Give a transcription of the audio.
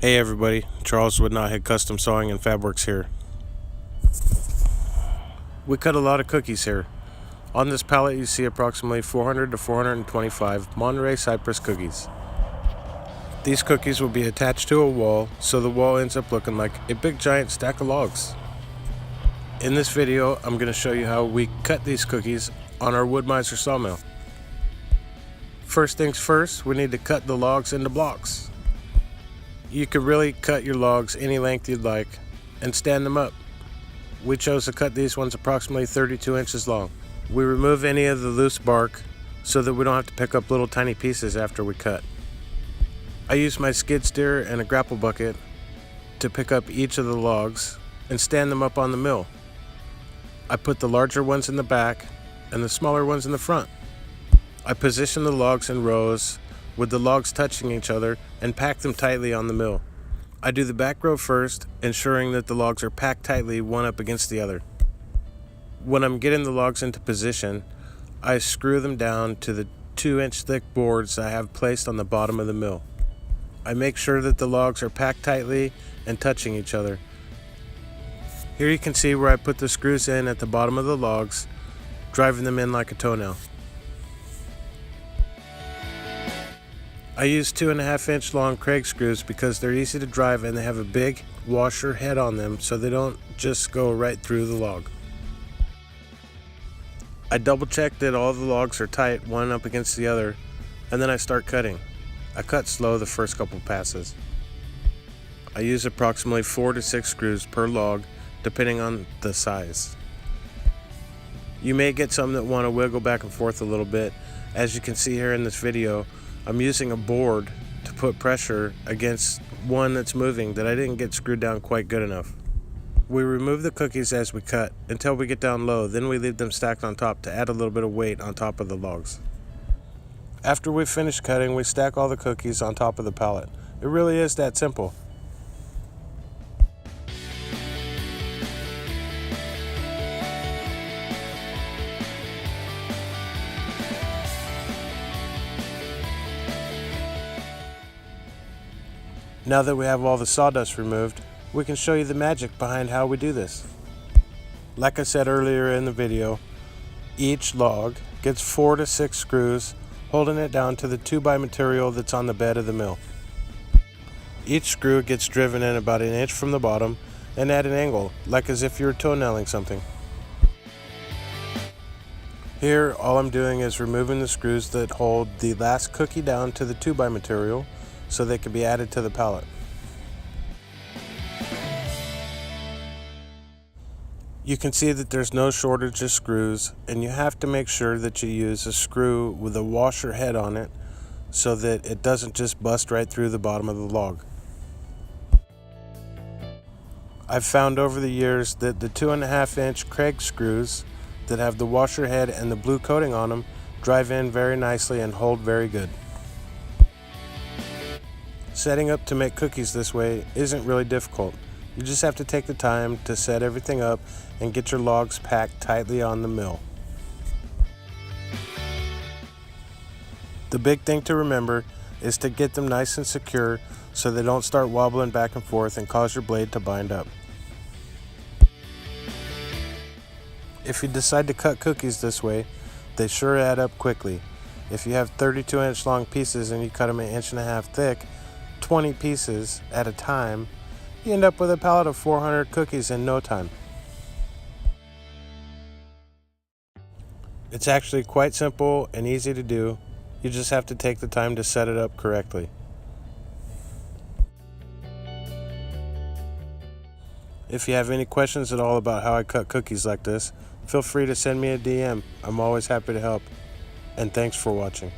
Hey everybody, Charles with KnottHead Custom Sawing and Fabworks here. We cut a lot of cookies here. On this pallet you see approximately 400 to 425 Monterey Cypress cookies. These cookies will be attached to a wall, so the wall ends up looking like a big giant stack of logs. In this video I'm going to show you how we cut these cookies on our Wood-Mizer sawmill. First things first, we need to cut the logs into blocks. You could really cut your logs any length you'd like and stand them up. We chose to cut these ones approximately 32 inches long. We remove any of the loose bark so that we don't have to pick up little tiny pieces after we cut. I use my skid steer and a grapple bucket to pick up each of the logs and stand them up on the mill. I put the larger ones in the back and the smaller ones in the front. I position the logs in rows with the logs touching each other and pack them tightly on the mill. I do the back row first, ensuring that the logs are packed tightly one up against the other. When I'm getting the logs into position, I screw them down to the 2-inch thick boards I have placed on the bottom of the mill. I make sure that the logs are packed tightly and touching each other. Here you can see where I put the screws in at the bottom of the logs, driving them in like a toenail. I use 2.5-inch long Kreg screws because they're easy to drive and they have a big washer head on them so they don't just go right through the log. I double check that all the logs are tight one up against the other, and then I start cutting. I cut slow the first couple passes. I use approximately 4 to 6 screws per log depending on the size. You may get some that want to wiggle back and forth a little bit. As you can see here in this video, I'm using a board to put pressure against one that's moving that I didn't get screwed down quite good enough. We remove the cookies as we cut until we get down low, then we leave them stacked on top to add a little bit of weight on top of the logs. After we finish cutting, we stack all the cookies on top of the pallet. It really is that simple. Now that we have all the sawdust removed, we can show you the magic behind how we do this. Like I said earlier in the video, each log gets 4 to 6 screws holding it down to the 2x material that's on the bed of the mill. Each screw gets driven in about 1 inch from the bottom and at an angle, like as if you're toenailing something. Here, all I'm doing is removing the screws that hold the last cookie down to the 2x material so they can be added to the pallet. You can see that there's no shortage of screws, and you have to make sure that you use a screw with a washer head on it so that it doesn't just bust right through the bottom of the log. I've found over the years that the 2.5-inch Kreg screws that have the washer head and the blue coating on them drive in very nicely and hold very good. Setting up to make cookies this way isn't really difficult. You just have to take the time to set everything up and get your logs packed tightly on the mill. The big thing to remember is to get them nice and secure so they don't start wobbling back and forth and cause your blade to bind up. If you decide to cut cookies this way, they sure add up quickly. If you have 32-inch long pieces and you cut them 1.5 inches thick, 20 pieces at a time, you end up with a pallet of 400 cookies in no time. It's actually quite simple and easy to do. You just have to take the time to set it up correctly. If you have any questions at all about how I cut cookies like this, feel free to send me a DM. I'm always happy to help. And thanks for watching.